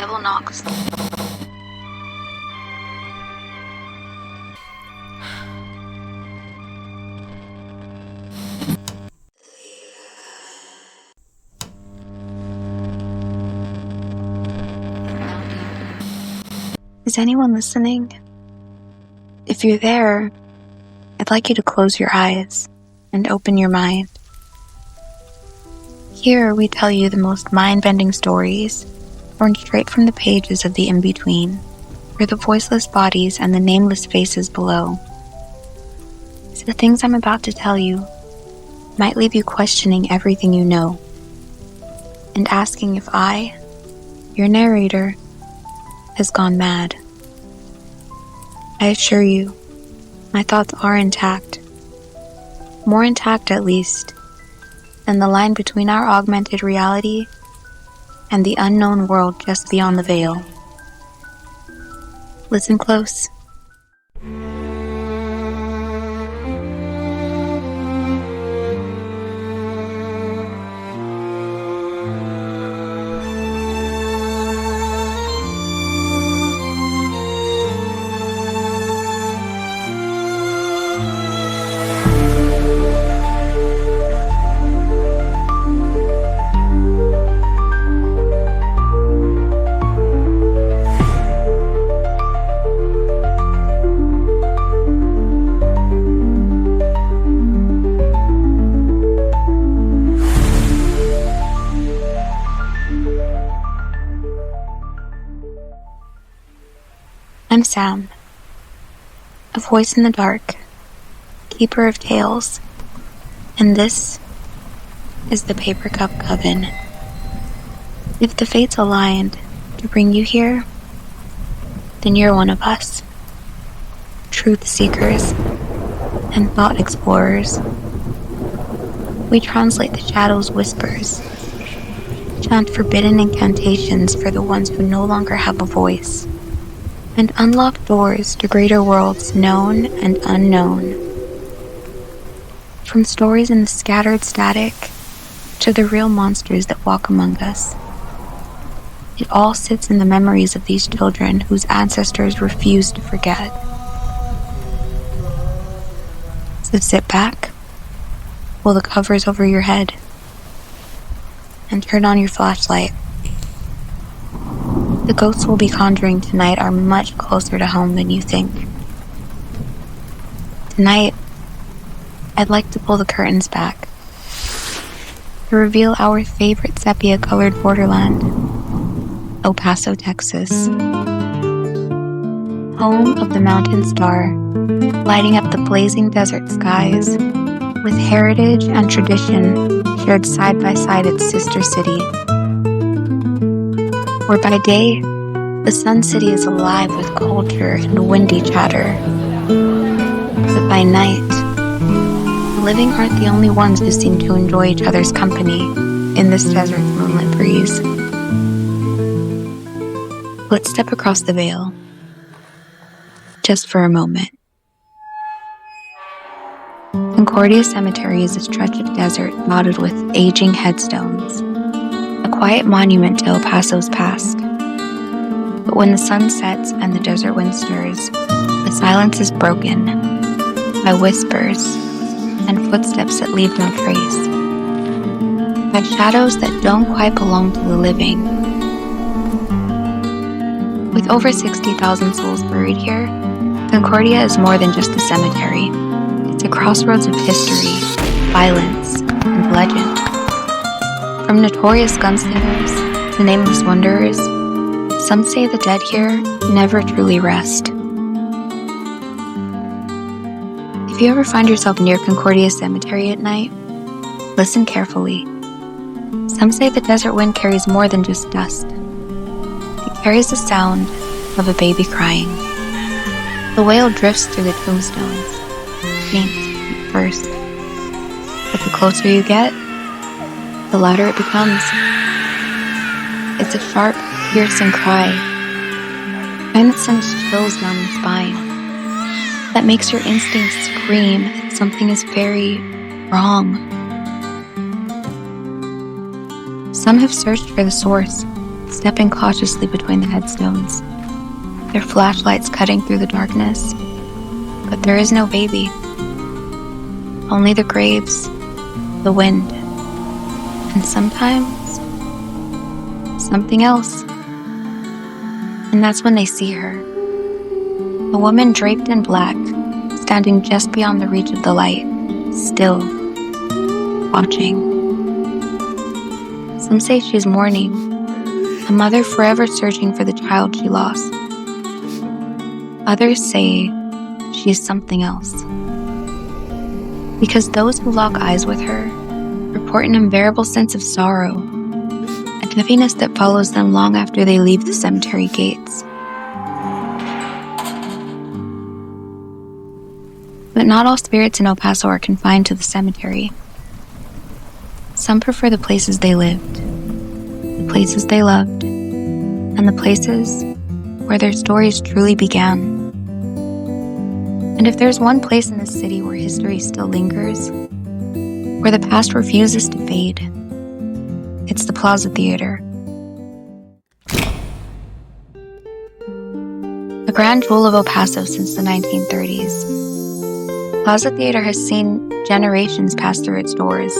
devil knocks. Is anyone listening? If you're there, I'd like you to close your eyes and open your mind. Here we tell you the most mind-bending stories, born straight from the pages of the in-between, where the voiceless bodies and the nameless faces below. So the things I'm about to tell you might leave you questioning everything you know, and asking if I, your narrator, has gone mad. I assure you, my thoughts are intact. More intact, at least, than the line between our augmented reality and the unknown world just beyond the veil. Listen close. I'm Sam, a voice in the dark, keeper of tales, and this is the Paper Cup Coven. If the fates aligned to bring you here, then you're one of us. Truth seekers and thought explorers. We translate the shadows' whispers, chant forbidden incantations for the ones who no longer have a voice, and unlock doors to greater worlds known and unknown. From stories in the scattered static to the real monsters that walk among us. It all sits in the memories of these children whose ancestors refused to forget. So sit back, pull the covers over your head, and turn on your flashlight. The ghosts we'll be conjuring tonight are much closer to home than you think. Tonight, I'd like to pull the curtains back to reveal our favorite sepia-colored Borderland, Paso, Texas. Home of the mountain star, lighting up the blazing desert skies, with heritage and tradition shared side by side its sister city. Where by day, the Sun City is alive with culture and windy chatter. But by night, the living aren't the only ones who seem to enjoy each other's company in this desert's moonlit breeze. Let's step across the veil, just for a moment. Concordia Cemetery is a stretch of desert dotted with aging headstones, a quiet monument to El Paso's past. But when the sun sets and the desert wind stirs, the silence is broken by whispers and footsteps that leave no trace, by shadows that don't quite belong to the living. With over 60,000 souls buried here, Concordia is more than just a cemetery. It's a crossroads of history, violence, and legend. From notorious gunslingers to nameless wanderers, some say the dead here never truly rest. If you ever find yourself near Concordia Cemetery at night, listen carefully. Some say the desert wind carries more than just dust. It carries the sound of a baby crying. The wail drifts through the tombstones, faint at first, but the closer you get, the louder it becomes. It's a sharp, piercing cry, kind that sends chills down your spine, that makes your instincts scream that something is very wrong. Some have searched for the source, stepping cautiously between the headstones, their flashlights cutting through the darkness. But there is no baby. Only the graves, the wind, and sometimes something else. And that's when they see her. A woman draped in black, standing just beyond the reach of the light, still, watching. Some say she's mourning, a mother forever searching for the child she lost. Others say she's something else. Because those who lock eyes with her report an unbearable sense of sorrow, a heaviness that follows them long after they leave the cemetery gates. But not all spirits in El Paso are confined to the cemetery. Some prefer the places they lived, the places they loved, and the places where their stories truly began. And if there's one place in this city where history still lingers, where the past refuses to fade, it's the Plaza Theater. A grand jewel of El Paso since the 1930s, Plaza Theater has seen generations pass through its doors.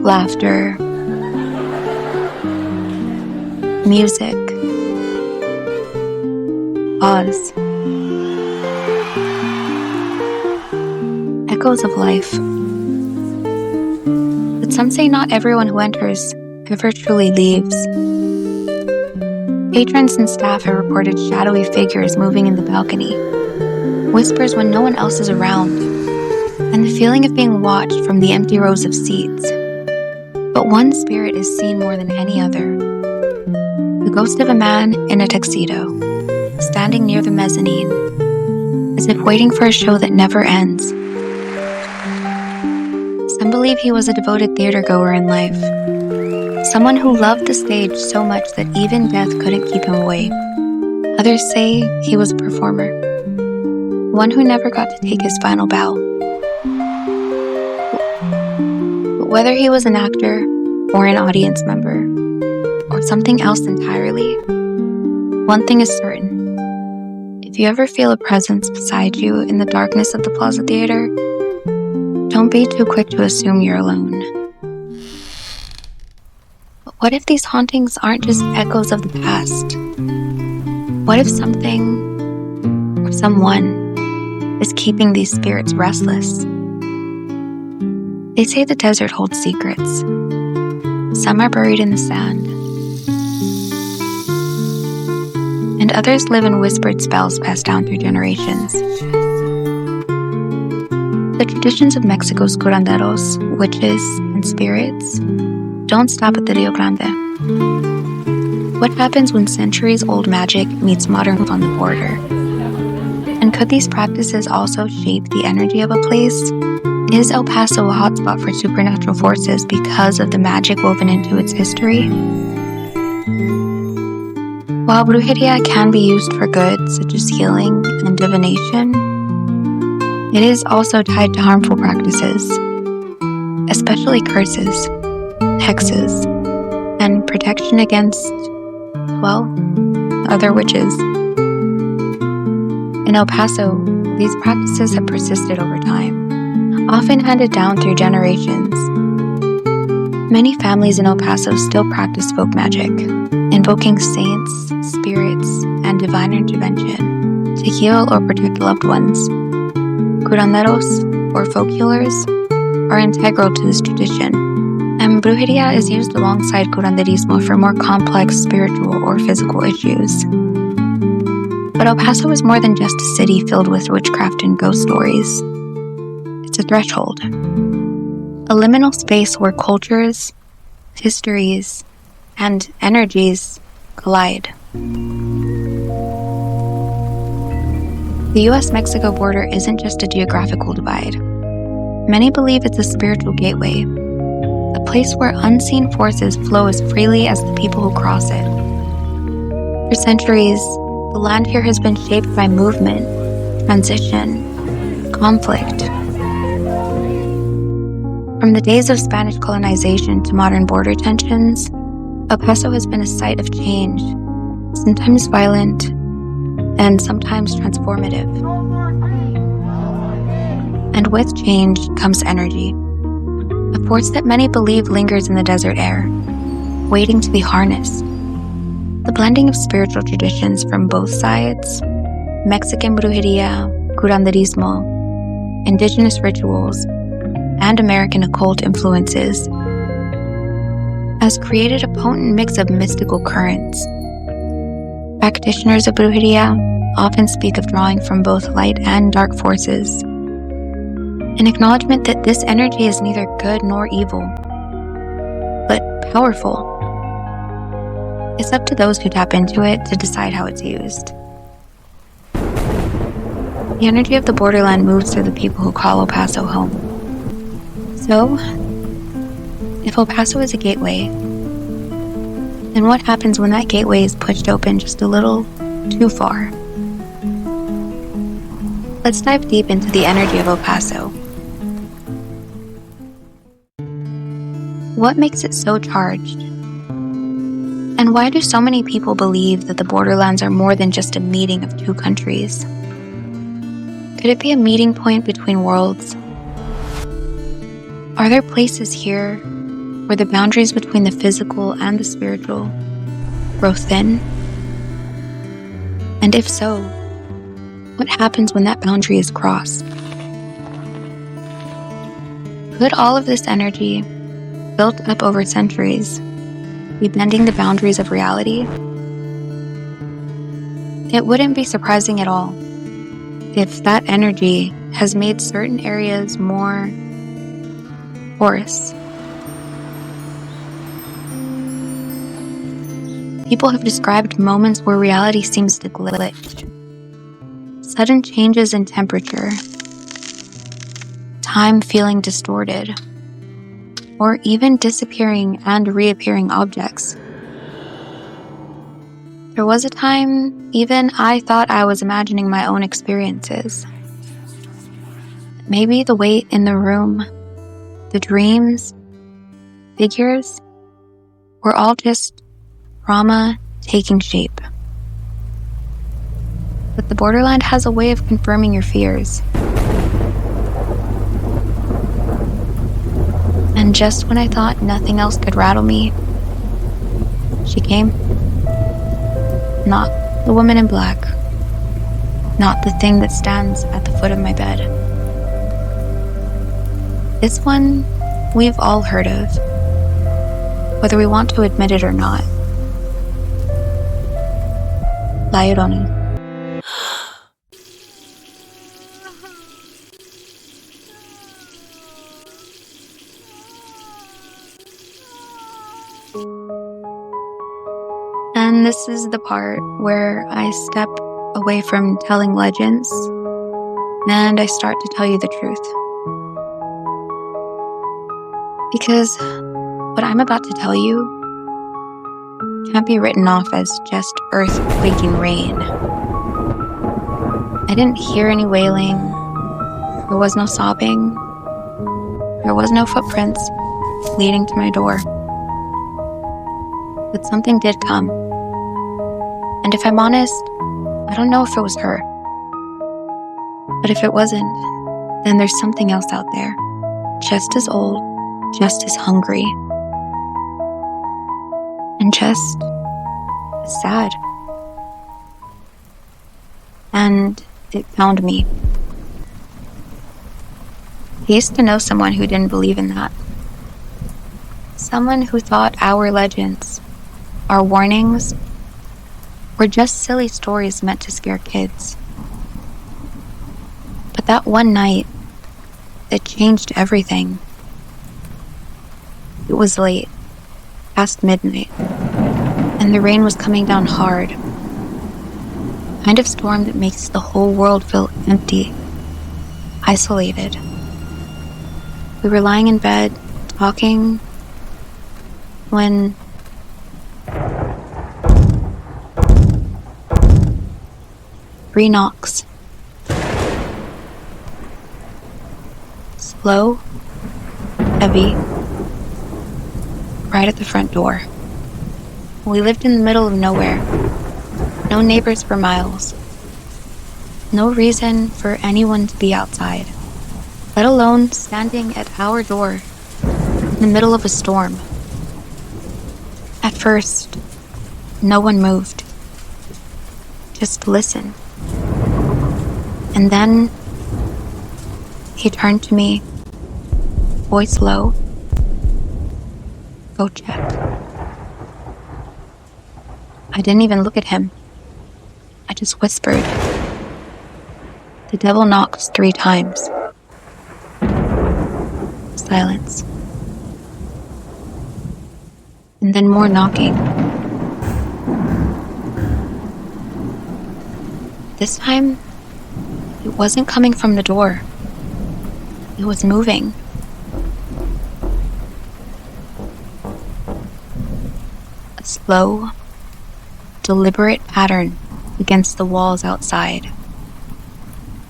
Laughter, music, pause, echoes of life. But some say not everyone who enters ever truly leaves. Patrons and staff have reported shadowy figures moving in the balcony, whispers when no one else is around, and the feeling of being watched from the empty rows of seats. But one spirit is seen more than any other. The ghost of a man in a tuxedo, standing near the mezzanine, as if waiting for a show that never ends. Some believe he was a devoted theatergoer in life, someone who loved the stage so much that even death couldn't keep him away. Others say he was a performer, one who never got to take his final bow. But whether he was an actor, or an audience member, or something else entirely, one thing is certain. If you ever feel a presence beside you in the darkness of the Plaza Theater, don't be too quick to assume you're alone. But what if these hauntings aren't just echoes of the past? What if something, or someone, is keeping these spirits restless? They say the desert holds secrets. Some are buried in the sand, and others live in whispered spells passed down through generations. The traditions of Mexico's curanderos, witches, and spirits don't stop at the Rio Grande. What happens when centuries-old magic meets modern on the border? And could these practices also shape the energy of a place? Is El Paso a hotspot for supernatural forces because of the magic woven into its history? While brujeria can be used for good, such as healing and divination, it is also tied to harmful practices, especially curses, hexes, and protection against, well, other witches. In El Paso, these practices have persisted over time, often handed down through generations. Many families in El Paso still practice folk magic, invoking saints, spirits, and divine intervention to heal or protect loved ones. Curanderos, or folk healers, are integral to this tradition, and brujeria is used alongside curanderismo for more complex spiritual or physical issues. But El Paso is more than just a city filled with witchcraft and ghost stories. It's a threshold, a liminal space where cultures, histories, and energies collide. The US-Mexico border isn't just a geographical divide. Many believe it's a spiritual gateway, a place where unseen forces flow as freely as the people who cross it. For centuries, the land here has been shaped by movement, transition, conflict. From the days of Spanish colonization to modern border tensions, El Paso has been a site of change, sometimes violent and sometimes transformative. And with change comes energy, a force that many believe lingers in the desert air, waiting to be harnessed. The blending of spiritual traditions from both sides, Mexican brujeria, curanderismo, indigenous rituals, and American occult influences, has created a potent mix of mystical currents. Practitioners of brujeria often speak of drawing from both light and dark forces, an acknowledgement that this energy is neither good nor evil, but powerful. It's up to those who tap into it to decide how it's used. The energy of the Borderland moves through the people who call El Paso home. So, if El Paso is a gateway, then what happens when that gateway is pushed open just a little too far? Let's dive deep into the energy of El Paso. What makes it so charged? And why do so many people believe that the Borderlands are more than just a meeting of two countries? Could it be a meeting point between worlds? Are there places here where the boundaries between the physical and the spiritual grow thin? And if so, what happens when that boundary is crossed? Could all of this energy, built up over centuries, be bending the boundaries of reality? It wouldn't be surprising at all if that energy has made certain areas more porous. People have described moments where reality seems to glitch. Sudden changes in temperature, time feeling distorted, or even disappearing and reappearing objects. There was a time even I thought I was imagining my own experiences. Maybe the weight in the room, the dreams, figures, were all just trauma taking shape. But the Borderland has a way of confirming your fears. And just when I thought nothing else could rattle me, she came. Not the woman in black, not the thing that stands at the foot of my bed. This one we've all heard of, whether we want to admit it or not. La Llorona. And this is the part where I step away from telling legends and I start to tell you the truth. Because what I'm about to tell you can't be written off as just earth-quaking rain. I didn't hear any wailing. There was no sobbing. There was no footprints leading to my door. But something did come. And if I'm honest, I don't know if it was her. But if it wasn't, then there's something else out there, just as old, just as hungry, and just as sad. And it found me. I used to know someone who didn't believe in that. Someone who thought our legends, our warnings, were just silly stories meant to scare kids. But that one night, it changed everything. It was late, past midnight, and the rain was coming down hard. The kind of storm that makes the whole world feel empty, isolated. We were lying in bed, talking, when three knocks. Slow, heavy, right at the front door. We lived in the middle of nowhere. No neighbors for miles. No reason for anyone to be outside, let alone standing at our door in the middle of a storm. At first, no one moved. Just listened. And then he turned to me, voice low. Go check. I didn't even look at him. I just whispered. The devil knocks 3 times. Silence. And then more knocking. This time, it wasn't coming from the door. It was moving. A slow, deliberate pattern against the walls outside.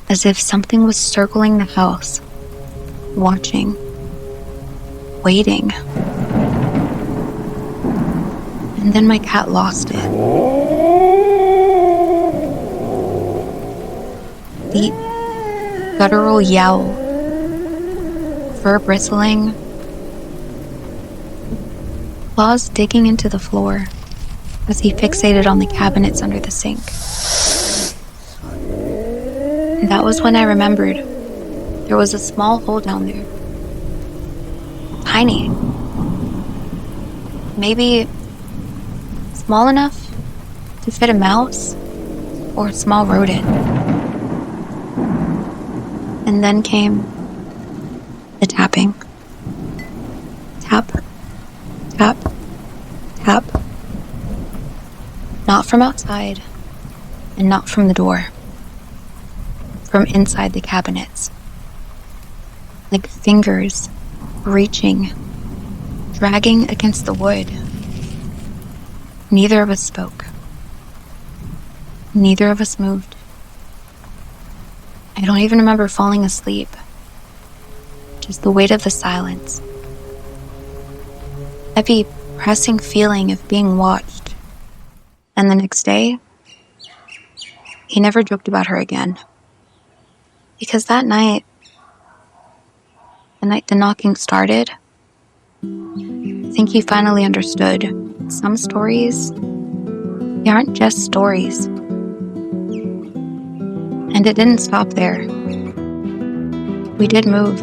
As if something was circling the house, watching, waiting. And then my cat lost it. Deep, guttural yowl, fur bristling, claws digging into the floor as he fixated on the cabinets under the sink. And that was when I remembered there was a small hole down there. Tiny. Maybe small enough to fit a mouse or a small rodent. And then came the tapping. Tap, tap, tap. Not from outside, and not from the door. From inside the cabinets. Like fingers reaching, dragging against the wood. Neither of us spoke. Neither of us moved. I don't even remember falling asleep. Just the weight of the silence. Heavy, pressing feeling of being watched. And the next day, he never joked about her again. Because that night, the night the knocking started, I think he finally understood. Some stories, they aren't just stories. And it didn't stop there. We did move.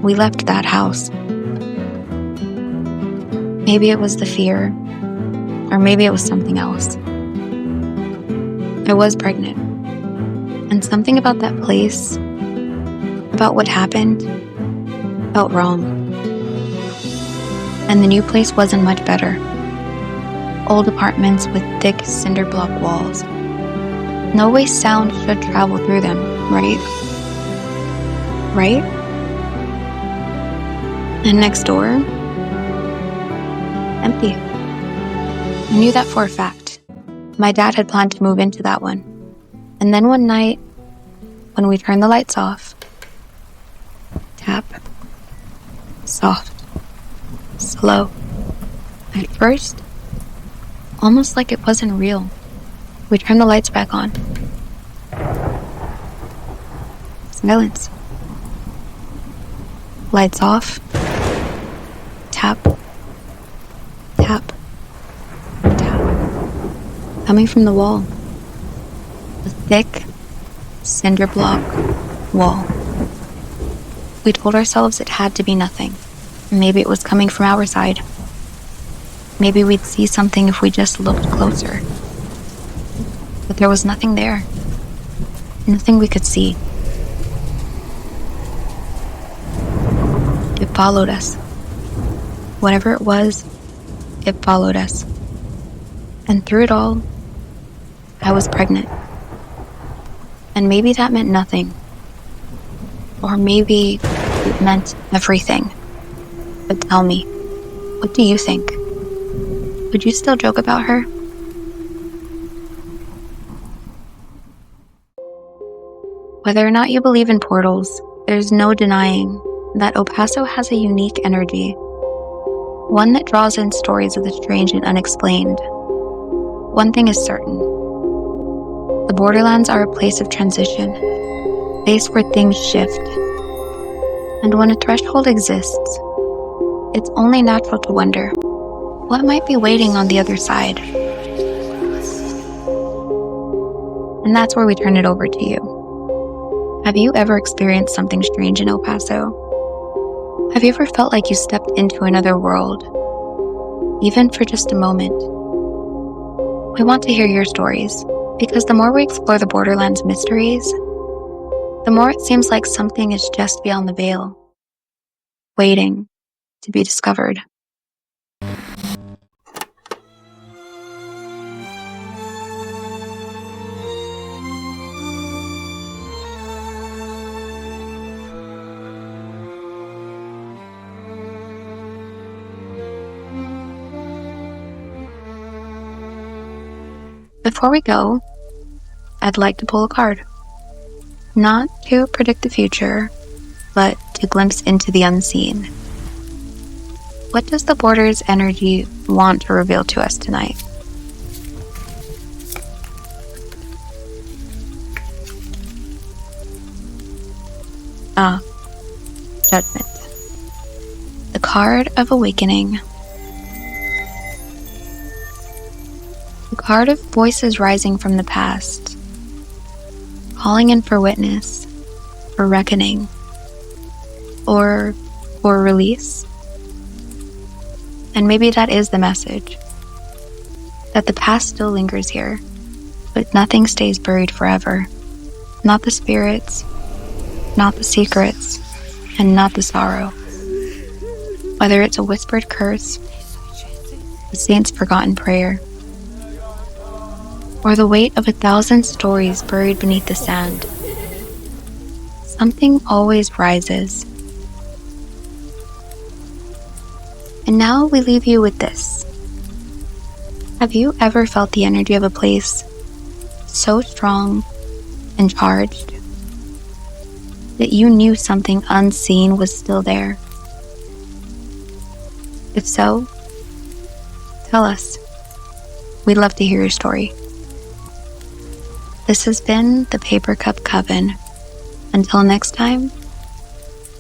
We left that house. Maybe it was the fear, or maybe it was something else. I was pregnant. And something about that place, about what happened, felt wrong. And the new place wasn't much better. Old apartments with thick cinder block walls. No way sound should travel through them, right? Right? And next door, empty. I knew that for a fact. My dad had planned to move into that one. And then one night, when we turned the lights off, tap, soft, slow. At first, almost like it wasn't real. We turned the lights back on. Silence. Lights off. Tap, tap, tap. Coming from the wall. A thick, cinder block wall. We told ourselves it had to be nothing. Maybe it was coming from our side. Maybe we'd see something if we just looked closer. But there was nothing there. Nothing we could see. It followed us. Whatever it was, it followed us. And through it all, I was pregnant. And maybe that meant nothing. Or maybe it meant everything. But tell me, what do you think? Would you still joke about her? Whether or not you believe in portals, there's no denying that El Paso has a unique energy. one that draws in stories of the strange and unexplained. One thing is certain. The Borderlands are a place of transition, a place where things shift. And when a threshold exists, it's only natural to wonder, what might be waiting on the other side? And that's where we turn it over to you. Have you ever experienced something strange in El Paso? Have you ever felt like you stepped into another world, even for just a moment? We want to hear your stories, because the more we explore the Borderlands mysteries, the more it seems like something is just beyond the veil, waiting to be discovered. Before we go, I'd like to pull a card. Not to predict the future, but to glimpse into the unseen. What does the Border's energy want to reveal to us tonight? Judgment. The card of awakening. The card of voices rising from the past, calling in for witness, for reckoning, or for release. And maybe that is the message, that the past still lingers here, but nothing stays buried forever. Not the spirits, not the secrets, and not the sorrow. Whether it's a whispered curse, a saint's forgotten prayer, or the weight of 1,000 stories buried beneath the sand, something always rises. And now we leave you with this. Have you ever felt the energy of a place so strong and charged that you knew something unseen was still there? If so, tell us. We'd love to hear your story. This has been the Paper Cup Coven. Until next time,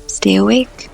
stay awake.